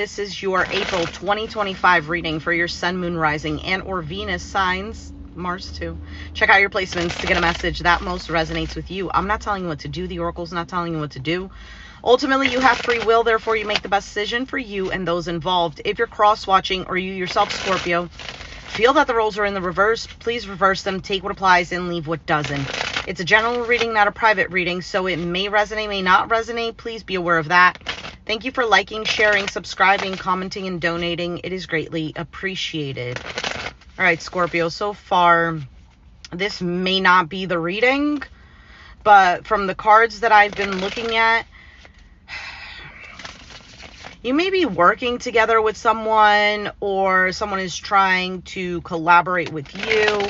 This is your April 2025 reading for your Sun, Moon, Rising, and or Venus signs. Mars too. Check out your placements to get a message that most resonates with you. I'm not telling you what to do. The Oracle's not telling you what to do. Ultimately, you have free will. Therefore, you make the best decision for you and those involved. If you're cross-watching or you yourself, Scorpio, feel that the roles are in the reverse, please reverse them. Take what applies and leave what doesn't. It's a general reading, not a private reading, so it may resonate, may not resonate. Please be aware of that. Thank you for liking, sharing, subscribing, commenting, and donating. It is greatly appreciated. All right, Scorpio, so far, this may not be the reading, but from the cards that I've been looking at, you may be working together with someone, or someone is trying to collaborate with you,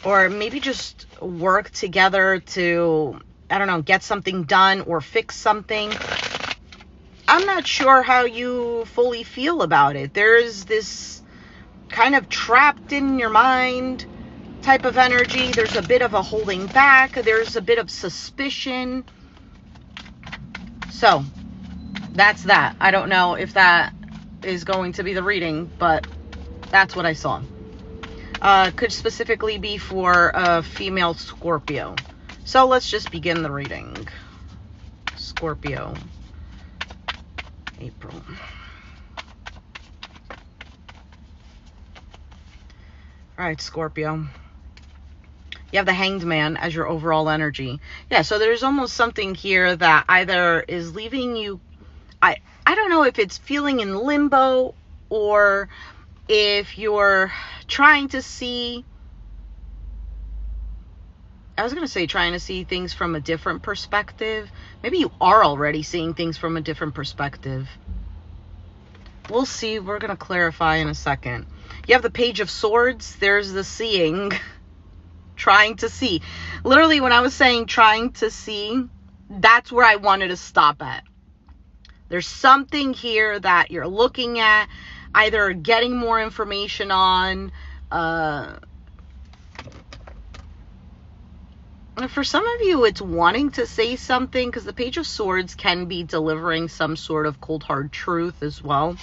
or maybe just work together to, I don't know, get something done or fix something. I'm not sure how you fully feel about it. There's this kind of trapped in your mind type of energy. There's a bit of a holding back. There's a bit of suspicion. So that's that. I don't know if that is going to be the reading, but that's what I saw. Could specifically be for a female Scorpio. So let's just begin the reading. Scorpio, April. All right, Scorpio. You have the Hanged Man as your overall energy. Yeah, so there's almost something here that either is leaving you, I don't know if it's feeling in limbo, or if you're trying to see, I was going to say trying to see things from a different perspective. Maybe you are already seeing things from a different perspective. We'll see. We're going to clarify in a second. You have the Page of Swords. There's the seeing. Trying to see. Literally, when I was saying trying to see, that's where I wanted to stop at. There's something here that you're looking at, either getting more information on, for some of you, it's wanting to say something, because the Page of Swords can be delivering some sort of cold, hard truth as well.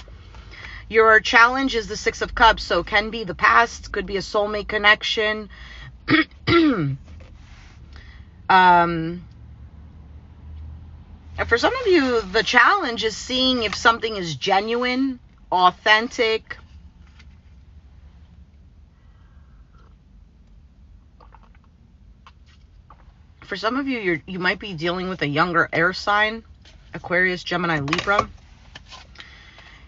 Your challenge is the Six of Cups, so it can be the past, could be a soulmate connection. For some of you, the challenge is seeing if something is genuine, authentic. For some of you, you might be dealing with a younger air sign, Aquarius, Gemini, Libra.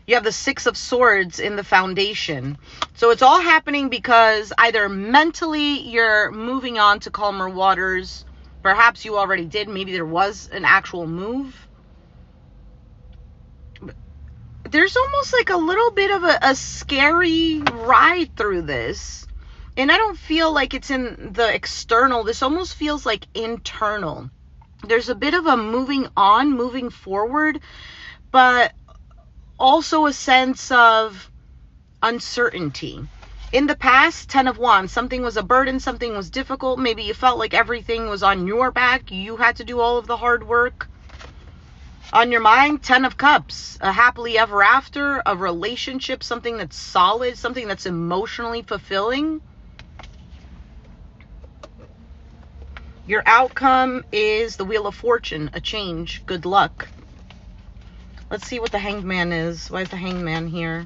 You have the Six of Swords in the foundation. So it's all happening because either mentally you're moving on to calmer waters. Perhaps you already did. Maybe there was an actual move. There's almost like a little bit of a scary ride through this. And I don't feel like it's in the external. This almost feels like internal. There's a bit of a moving on, moving forward, but also a sense of uncertainty. In the past, 10 of Wands, something was a burden, something was difficult. Maybe you felt like everything was on your back. You had to do all of the hard work. On your mind, 10 of Cups, a happily ever after, a relationship, something that's solid, something that's emotionally fulfilling. Your outcome is the Wheel of Fortune, a change, good luck. Let's see what the Hanged Man is. Why is the Hanged Man here?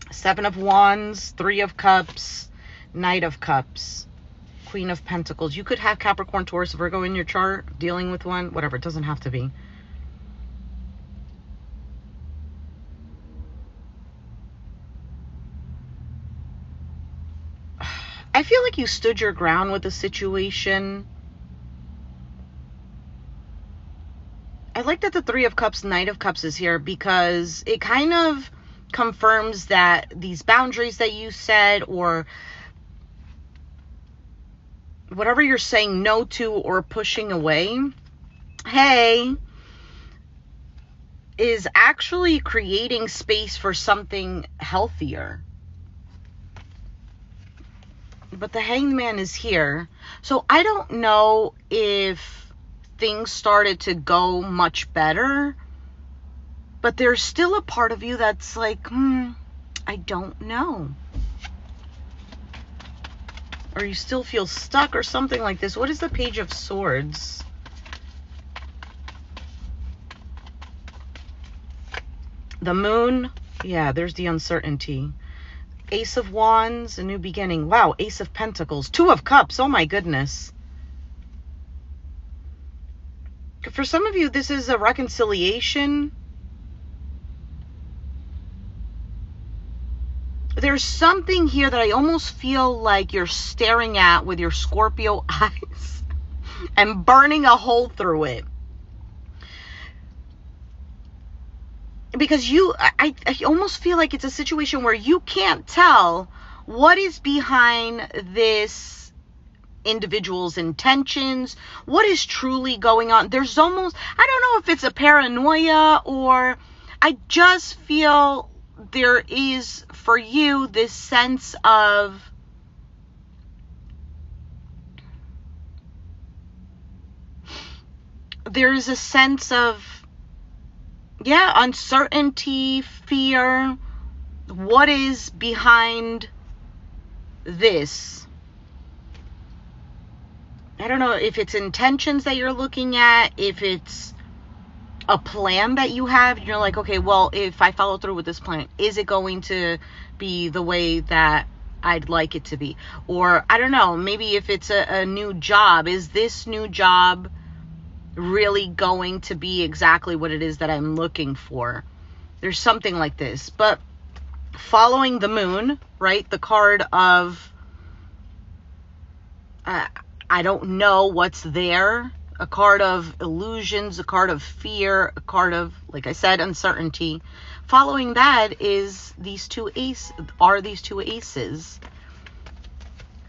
Seven of Wands, Three of Cups, Knight of Cups, Queen of Pentacles. You could have Capricorn, Taurus, Virgo in your chart, dealing with one, whatever. It doesn't have to be. I feel like you stood your ground with the situation. I like that the Three of Cups, Knight of Cups is here, because it kind of confirms that these boundaries that you said, or whatever you're saying no to or pushing away, hey, is actually creating space for something healthier. But the Hanged Man is here. So I don't know if things started to go much better, but there's still a part of you that's like, I don't know. Or you still feel stuck or something like this. What is the Page of Swords? The Moon. Yeah, there's the uncertainty. Ace of Wands, a new beginning. Wow, Ace of Pentacles. Two of Cups. Oh my goodness. For some of you, this is a reconciliation. There's something here that I almost feel like you're staring at with your Scorpio eyes and burning a hole through it. Because I almost feel like it's a situation where you can't tell what is behind this individual's intentions, what is truly going on. There's almost, I don't know if it's a paranoia, or I just feel there is for you this sense of there's a sense of uncertainty, fear. What is behind this? I don't know if it's intentions that you're looking at, if it's a plan that you have. You're like, okay, well, if I follow through with this plan, is it going to be the way that I'd like it to be? Or I don't know, maybe if it's a new job, is this new job really going to be exactly what it is that I'm looking for? There's something like this. But following the Moon, right? The card of I don't know what's there. A card of illusions, a card of fear, a card of, like I said, uncertainty. Following that is these two aces.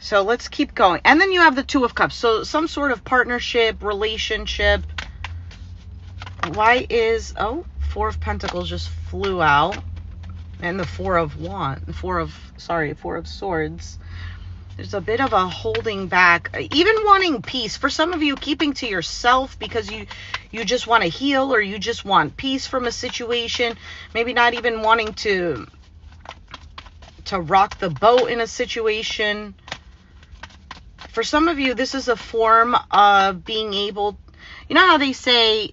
So let's keep going. And then you have the Two of Cups. So some sort of partnership, relationship. Why is, Four of Pentacles just flew out. And the Four of Swords. There's a bit of a holding back, even wanting peace. For some of you, keeping to yourself because you just want to heal, or you just want peace from a situation. Maybe not even wanting to rock the boat in a situation. For some of you, this is a form of being able, you know how they say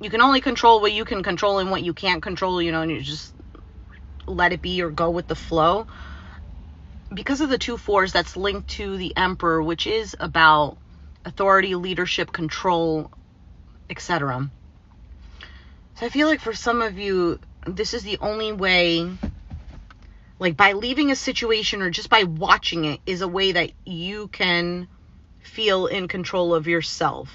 you can only control what you can control and what you can't control, and you just let it be or go with the flow. Because of the 2 fours, that's linked to the Emperor, which is about authority, leadership, control, etc. So I feel like for some of you, this is the only way, like by leaving a situation or just by watching it, is a way that you can feel in control of yourself.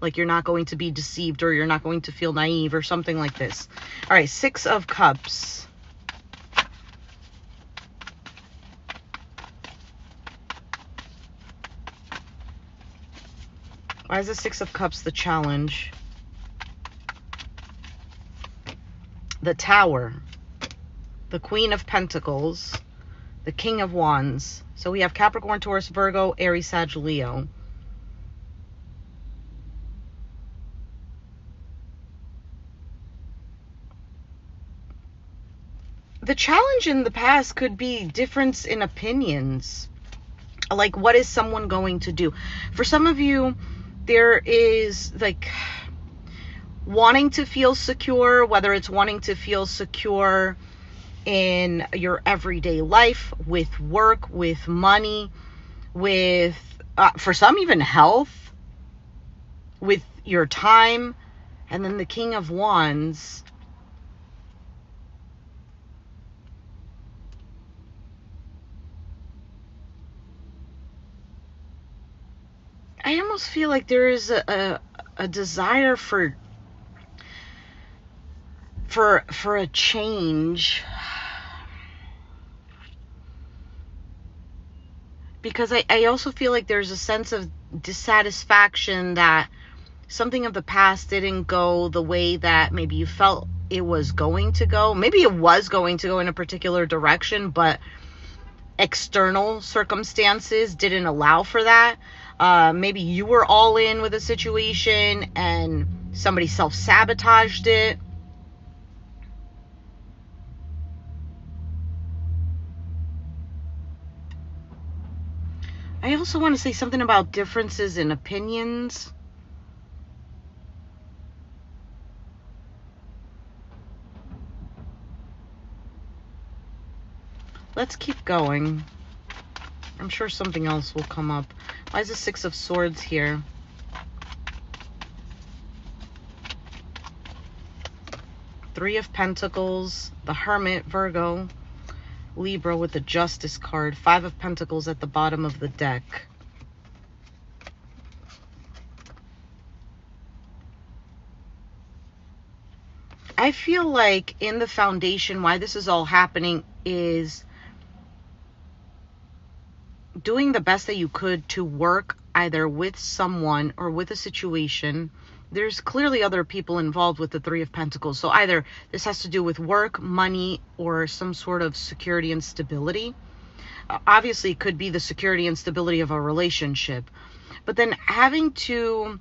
Like you're not going to be deceived, or you're not going to feel naive or something like this. All right, 6 of Cups. Why is the 6 of Cups the challenge? The Tower, the Queen of Pentacles, the King of Wands. So we have Capricorn, Taurus, Virgo, Aries, Sag, Leo. The challenge in the past could be difference in opinions. Like, what is someone going to do? For some of you, there is like wanting to feel secure, whether it's wanting to feel secure in your everyday life, with work, with money, with, for some even health, with your time. And then the King of Wands. I almost feel like there is a desire for a change, because I also feel like there's a sense of dissatisfaction that something of the past didn't go the way that maybe you felt it was going to go. Maybe it was going to go in a particular direction, but external circumstances didn't allow for that. Maybe you were all in with a situation and somebody self-sabotaged it. I also want to say something about differences in opinions. Let's keep going. I'm sure something else will come up. Why is the Six of Swords here? Three of Pentacles, the Hermit, Virgo, Libra with the Justice card, Five of Pentacles at the bottom of the deck. I feel like in the foundation, why this is all happening is doing the best that you could to work either with someone or with a situation. There's clearly other people involved with the Three of Pentacles. So either this has to do with work, money, or some sort of security and stability. Obviously, it could be the security and stability of a relationship. But then having to,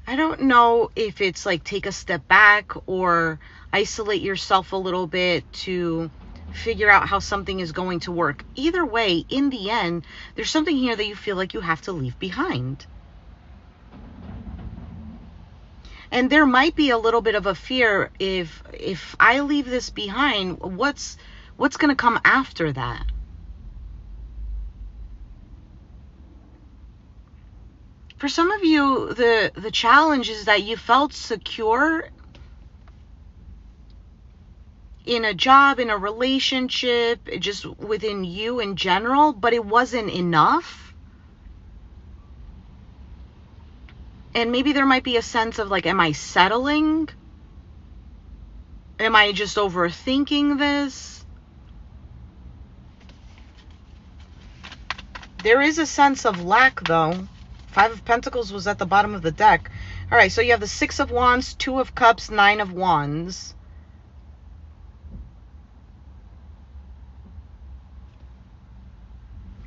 I don't know if it's like take a step back or isolate yourself a little bit to figure out how something is going to work. Either way, in the end, there's something here that you feel like you have to leave behind. And there might be a little bit of a fear, if I leave this behind, what's going to come after that? For some of you, the challenge is that you felt secure in a job, in a relationship, just within you in general, but it wasn't enough. And maybe there might be a sense of like, am I settling? Am I just overthinking this? There is a sense of lack though. Five of Pentacles was at the bottom of the deck. All right, so you have the Six of Wands, Two of Cups, Nine of Wands.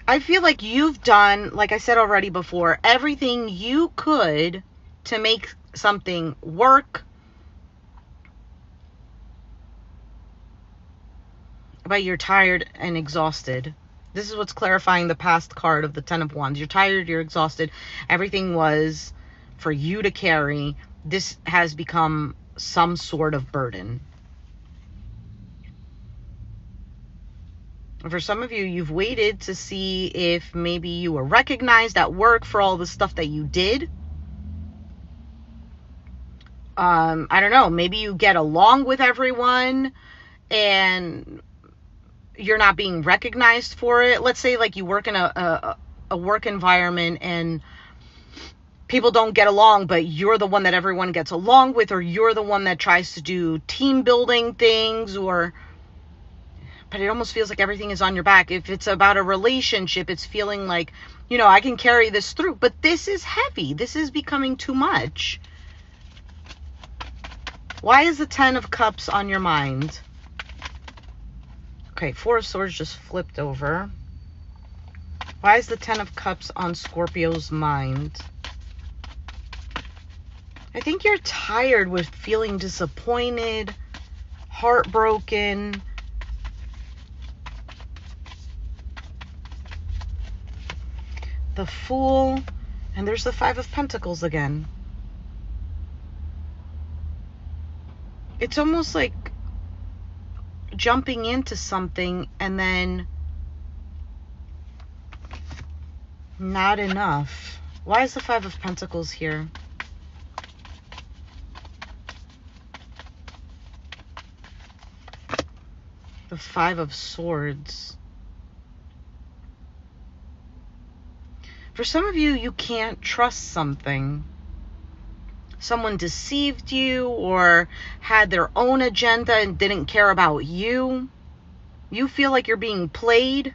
I feel like you've done, like I said already before, everything you could to make something work. But you're tired and exhausted. This is what's clarifying the past card of the Ten of Wands. You're tired, you're exhausted. Everything was for you to carry. This has become some sort of burden. For some of you, you've waited to see if maybe you were recognized at work for all the stuff that you did. I don't know. Maybe you get along with everyone and you're not being recognized for it. Let's say like you work in a work environment and people don't get along, but you're the one that everyone gets along with, or you're the one that tries to do team building things, but it almost feels like everything is on your back. If it's about a relationship, it's feeling like, you know, I can carry this through, but this is heavy. This is becoming too much. Why is the Ten of Cups on your mind? Okay, Four of Swords just flipped over. Why is the Ten of Cups on Scorpio's mind? I think you're tired with feeling disappointed, heartbroken. The Fool, and there's the Five of Pentacles again. It's almost like jumping into something and then not enough. Why is the Five of Pentacles here? The Five of Swords. For some of you, you can't trust something. Someone deceived you or had their own agenda and didn't care about you. You feel like you're being played.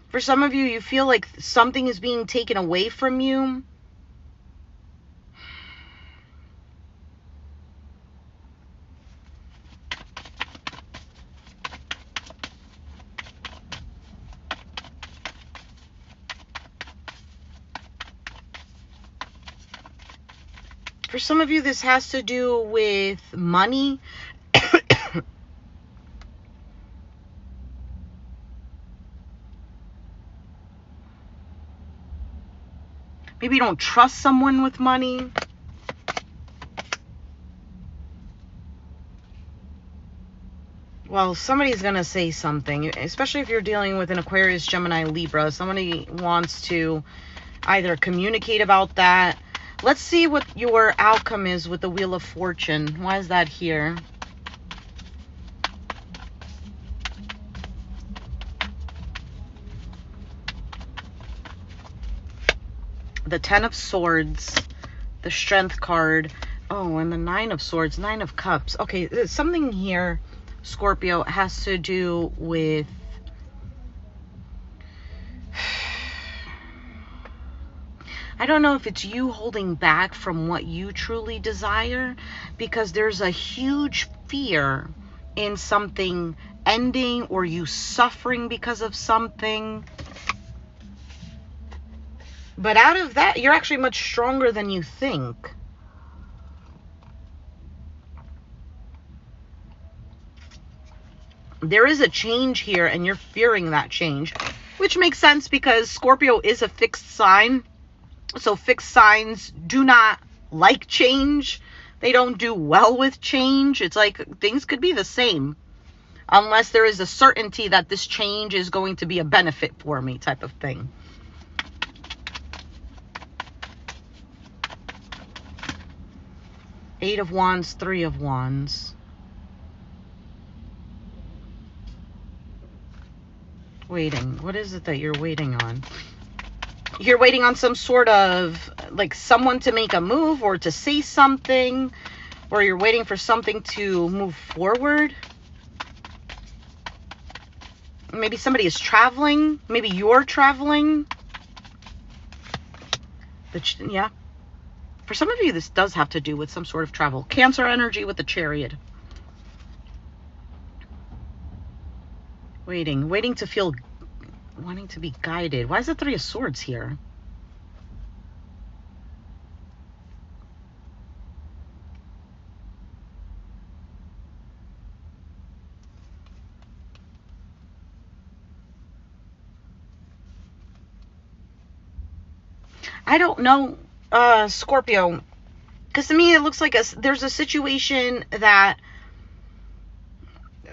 For some of you, you feel like something is being taken away from you. For some of you, this has to do with money. Maybe you don't trust someone with money. Well, somebody's going to say something, especially if you're dealing with an Aquarius, Gemini, Libra. Somebody wants to either communicate about that. Let's see what your outcome is with the Wheel of Fortune. Why is that here? The Ten of Swords, the Strength card. Oh, and the Nine of Swords, Nine of Cups. Okay, there's something here, Scorpio, has to do with... I don't know if it's you holding back from what you truly desire, because there's a huge fear in something ending or you suffering because of something. But out of that, you're actually much stronger than you think. There is a change here, and you're fearing that change, which makes sense because Scorpio is a fixed sign. So fixed signs do not like change. They don't do well with change. It's like things could be the same unless there is a certainty that this change is going to be a benefit for me type of thing. Eight of Wands, Three of Wands. Waiting. What is it that you're waiting on? You're waiting on some sort of, like, someone to make a move or to say something, or you're waiting for something to move forward. Maybe somebody is traveling. Maybe you're traveling. But yeah. For some of you, this does have to do with some sort of travel. Cancer energy with the Chariot. Waiting to feel, wanting to be guided. Why is the Three of Swords here? I don't know, Scorpio, because to me it looks like there's a situation that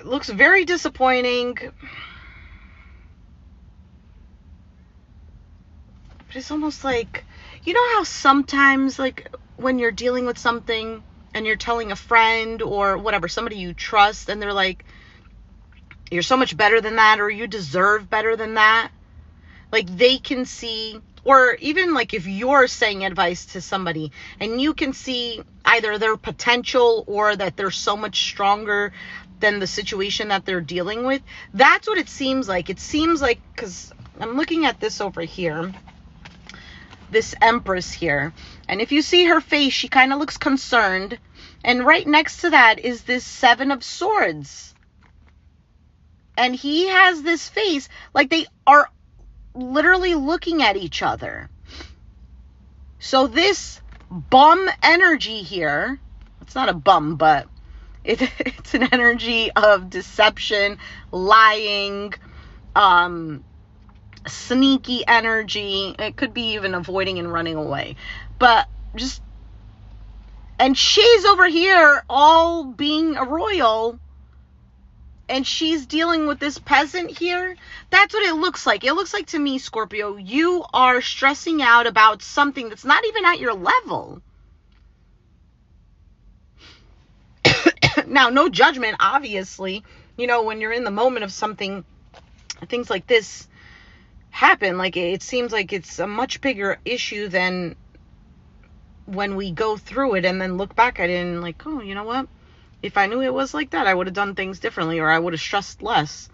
looks very disappointing. But it's almost like, you know how sometimes, like, when you're dealing with something and you're telling a friend or whatever, somebody you trust, and they're like, you're so much better than that, or you deserve better than that. Like, they can see, or even like if you're saying advice to somebody and you can see either their potential or that they're so much stronger than the situation that they're dealing with. That's what it seems like. It seems like, because I'm looking at this over here, this Empress here, and if you see her face, she kind of looks concerned, and right next to that is this Seven of Swords, and he has this face like they are literally looking at each other. So this bum energy here, it's not a bum, but it's an energy of deception, lying, sneaky energy. It could be even avoiding and running away. But just, and she's over here all being a royal, and she's dealing with this peasant here. That's what it looks like. It looks like to me, Scorpio, you are stressing out about something that's not even at your level. Now, no judgment, obviously. You know, when you're in the moment of something, things like this happen. Like, it seems like it's a much bigger issue than when we go through it and then look back at it and like, oh, you know what? If I knew it was like that, I would have done things differently, or I would have stressed less.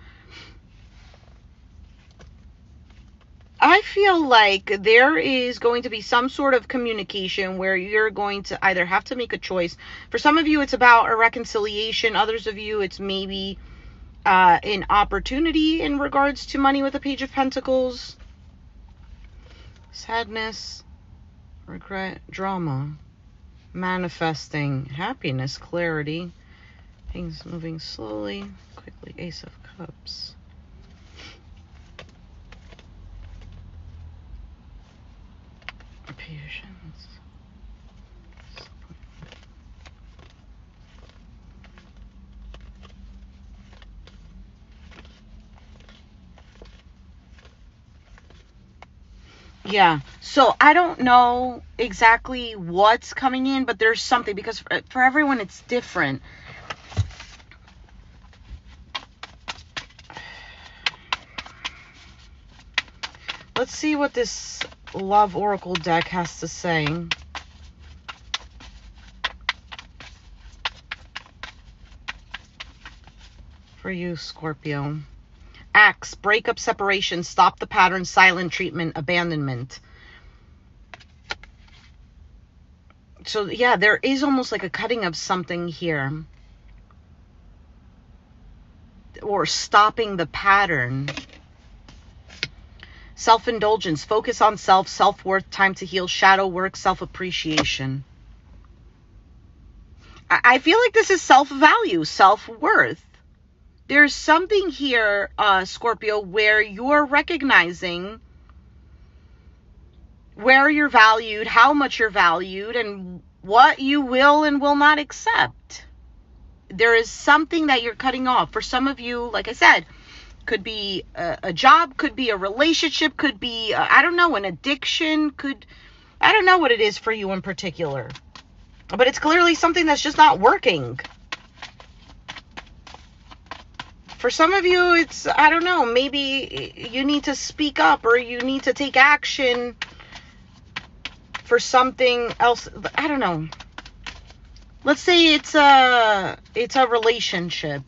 I feel like there is going to be some sort of communication where you're going to either have to make a choice. For some of you, it's about a reconciliation. Others of you, it's maybe an opportunity in regards to money with the Page of Pentacles. Sadness, regret, drama, manifesting, happiness, clarity, things moving slowly, quickly, Ace of Cups. Patience. Yeah, so I don't know exactly what's coming in, but there's something, because for everyone it's different. Let's see what this Love Oracle deck has to say. For you, Scorpio. Acts, breakup, separation, stop the pattern, silent treatment, abandonment. So yeah, there is almost like a cutting of something here. Or stopping the pattern. Self-indulgence, focus on self, self-worth, time to heal, shadow work, self-appreciation. I feel like this is self-value, self-worth. There's something here, Scorpio, where you're recognizing where you're valued, how much you're valued, and what you will and will not accept. There is something that you're cutting off. For some of you, like I said, could be a job, could be a relationship, could be, I don't know, an addiction, I don't know what it is for you in particular. But it's clearly something that's just not working. For some of you, it's, I don't know, maybe you need to speak up or you need to take action for something else. I don't know. Let's say it's a relationship.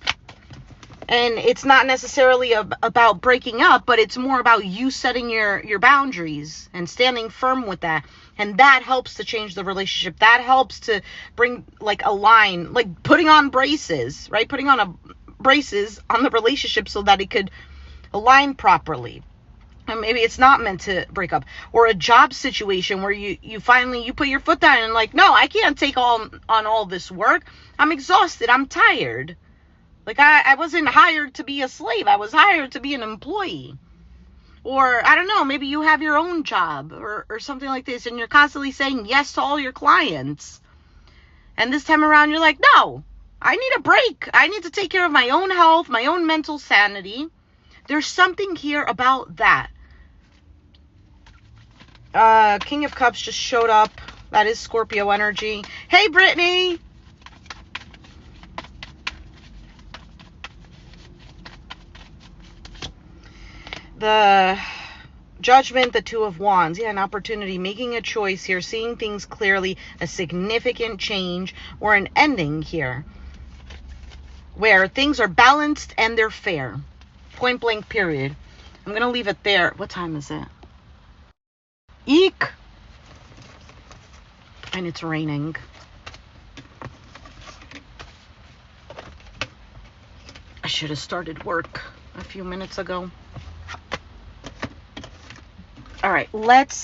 And it's not necessarily about breaking up, but it's more about you setting your boundaries and standing firm with that. And that helps to change the relationship. That helps to bring like a line, like putting on braces, right? Putting on braces on the relationship so that it could align properly. And maybe it's not meant to break up. Or a job situation where you finally put your foot down and like, no, I can't take on all this work. I'm exhausted. I'm tired. Like I wasn't hired to be a slave. I was hired to be an employee. Or I don't know, maybe you have your own job or something like this and you're constantly saying yes to all your clients. And this time around you're like, no, I need a break. I need to take care of my own health, my own mental sanity. There's something here about that. King of Cups just showed up. That is Scorpio energy. Hey, Brittany. The Judgment, the Two of Wands. Yeah, an opportunity, making a choice here, seeing things clearly, a significant change or an ending here where things are balanced and they're fair. Point blank, period. I'm going to leave it there. What time is it? Eek! And it's raining. I should have started work a few minutes ago. All right, let's,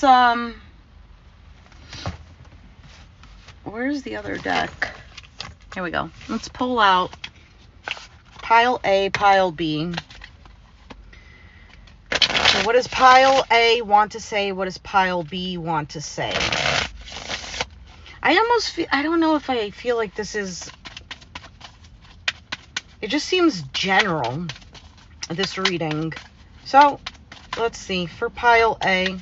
where's the other deck? Here we go. Let's pull out pile A, pile B. So what does pile A want to say? What does pile B want to say? I almost feel, I don't know if I feel like this is, it just seems general, this reading. So let's see, for pile A.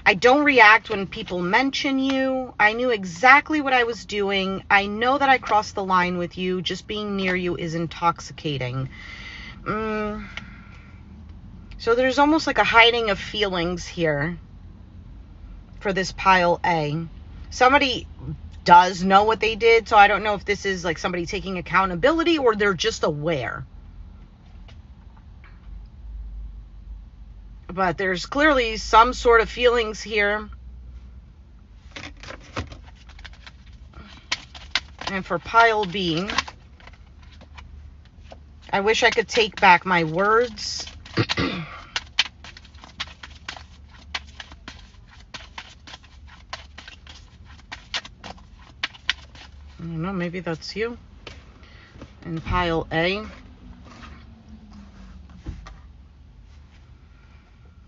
I don't react when people mention you. I knew exactly what I was doing. I know that I crossed the line with you. Just being near you is intoxicating. So there's almost like a hiding of feelings here for this pile A. Somebody does know what they did. So I don't know if this is like somebody taking accountability or they're just aware. But there's clearly some sort of feelings here. And for pile B, I wish I could take back my words. I don't know, maybe that's you. And pile A.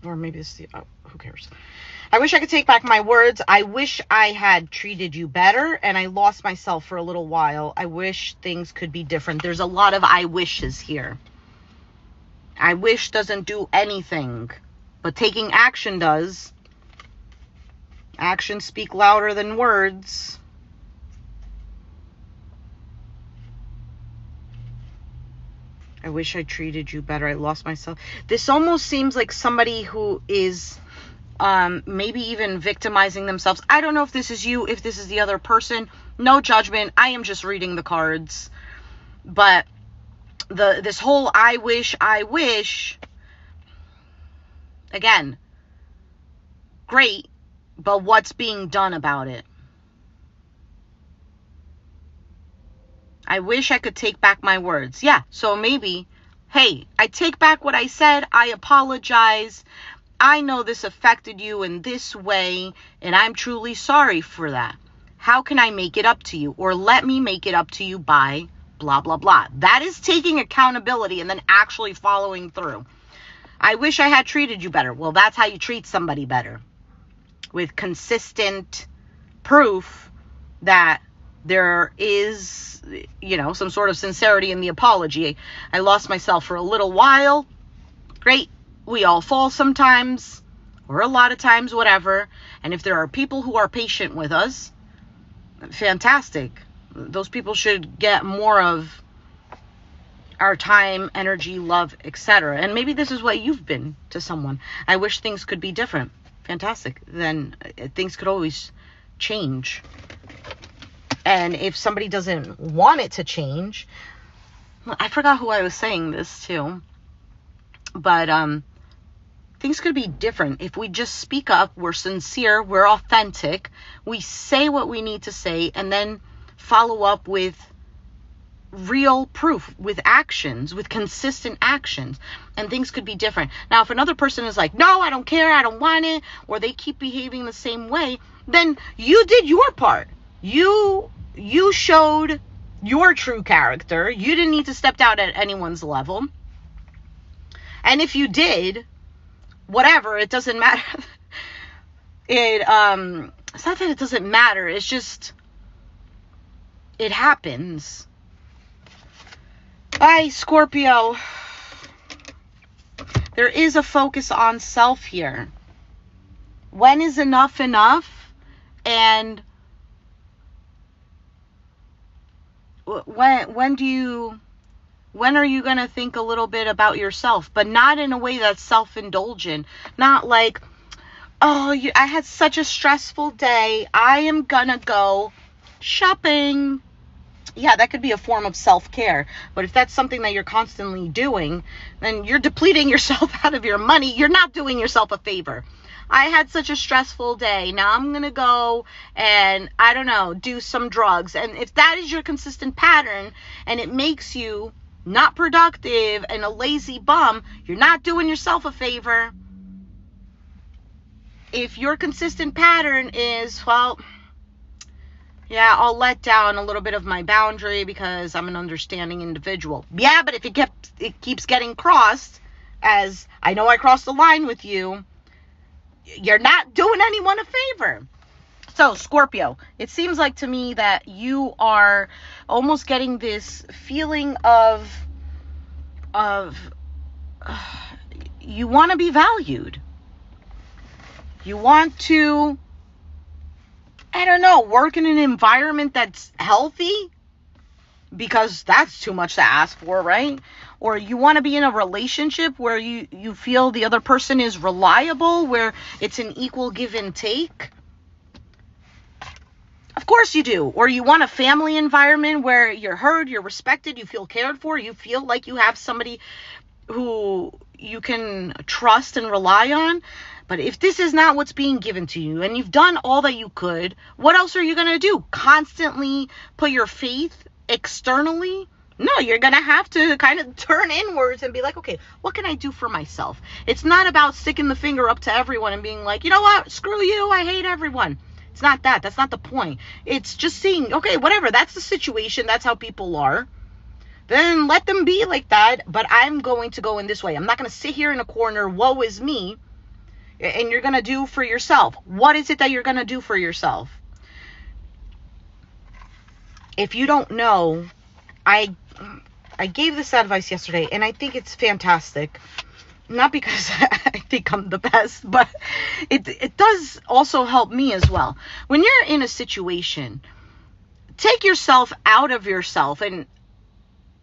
Or maybe it's the, oh, who cares? I wish I could take back my words. I wish I had treated you better and I lost myself for a little while. I wish things could be different. There's a lot of I wishes here. I wish doesn't do anything, but taking action does. Actions speak louder than words. I wish I treated you better. I lost myself. This almost seems like somebody who is maybe even victimizing themselves. I don't know if this is you, if this is the other person. No judgment. I am just reading the cards. But this whole I wish, again, great, but what's being done about it? I wish I could take back my words. Yeah, so maybe, hey, I take back what I said. I apologize. I know this affected you in this way, and I'm truly sorry for that. How can I make it up to you? Or let me make it up to you by blah, blah, blah. That is taking accountability and then actually following through. I wish I had treated you better. Well, that's how you treat somebody better. With consistent proof that there is, you know, some sort of sincerity in the apology. I lost myself for a little while. Great. We all fall sometimes, or a lot of times, whatever. And if there are people who are patient with us, fantastic. Those people should get more of our time, energy, love, etc. And maybe this is what you've been to someone. I wish things could be different. Fantastic. Then things could always change. And if somebody doesn't want it to change, I forgot who I was saying this to, but things could be different if we just speak up, we're sincere, we're authentic, we say what we need to say, and then follow up with real proof, with actions, with consistent actions, and things could be different. Now, if another person is like, no, I don't care, I don't want it, or they keep behaving the same way, then you did your part. You showed your true character. You didn't need to step out at anyone's level. And if you did, whatever, it doesn't matter. It's not that it doesn't matter. It's just, it happens. Bye, Scorpio. There is a focus on self here. When is enough enough? And when are you going to think a little bit about yourself, but not in a way that's self-indulgent, not like, oh, I had such a stressful day, I am going to go shopping. Yeah, that could be a form of self-care, but if that's something that you're constantly doing, then you're depleting yourself out of your money. You're not doing yourself a favor. I had such a stressful day. Now I'm going to go and, I don't know, do some drugs. And if that is your consistent pattern and it makes you not productive and a lazy bum, you're not doing yourself a favor. If your consistent pattern is, well, yeah, I'll let down a little bit of my boundary because I'm an understanding individual. Yeah, but if it keeps getting crossed, as I know I crossed the line with you, you're not doing anyone a favor. So, Scorpio, it seems like to me that you are almost getting this feeling of you want to be valued. You want to, I don't know, work in an environment that's healthy, because that's too much to ask for, right? Or you want to be in a relationship where you feel the other person is reliable, where it's an equal give and take. Of course you do. Or you want a family environment where you're heard, you're respected, you feel cared for, you feel like you have somebody who you can trust and rely on. But if this is not what's being given to you and you've done all that you could, what else are you going to do? Constantly put your faith externally? No, you're going to have to kind of turn inwards and be like, okay, what can I do for myself? It's not about sticking the finger up to everyone and being like, you know what? Screw you. I hate everyone. It's not that. That's not the point. It's just seeing, okay, whatever. That's the situation. That's how people are. Then let them be like that. But I'm going to go in this way. I'm not going to sit here in a corner, woe is me. And you're going to do for yourself. What is it that you're going to do for yourself? If you don't know, I gave this advice yesterday, and I think it's fantastic. Not because I think I'm the best, but it does also help me as well. When you're in a situation, take yourself out of yourself and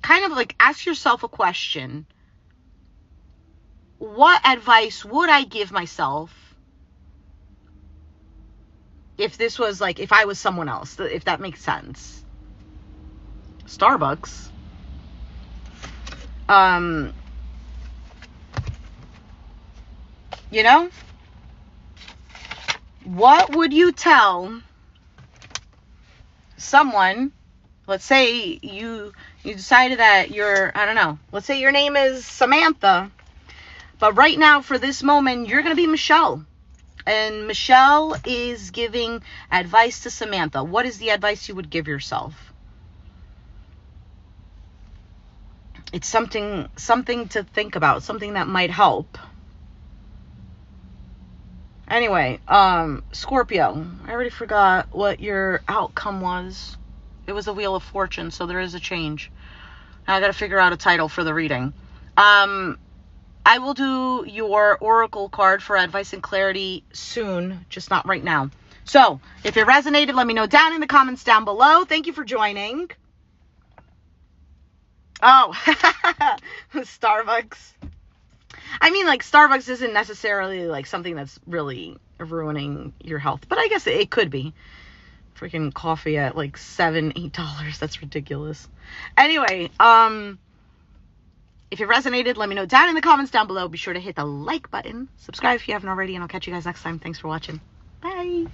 kind of like ask yourself a question. What advice would I give myself if this was like, if I was someone else, if that makes sense? Starbucks. You know? What would you tell someone, let's say you decided that you're, I don't know, let's say your name is Samantha, but right now for this moment, you're going to be Michelle. And Michelle is giving advice to Samantha. What is the advice you would give yourself? It's something to think about, something that might help. Anyway, Scorpio, I already forgot what your outcome was. It was a Wheel of Fortune, so there is a change. Now I got to figure out a title for the reading. I will do your oracle card for advice and clarity soon, just not right now. So, if it resonated, let me know down in the comments down below. Thank you for joining. Oh, Starbucks. I mean, like, Starbucks isn't necessarily, like, something that's really ruining your health. But I guess it could be. Freaking coffee at, like, $7, $8. That's ridiculous. Anyway, if it resonated, let me know down in the comments down below. Be sure to hit the like button. Subscribe if you haven't already. And I'll catch you guys next time. Thanks for watching. Bye.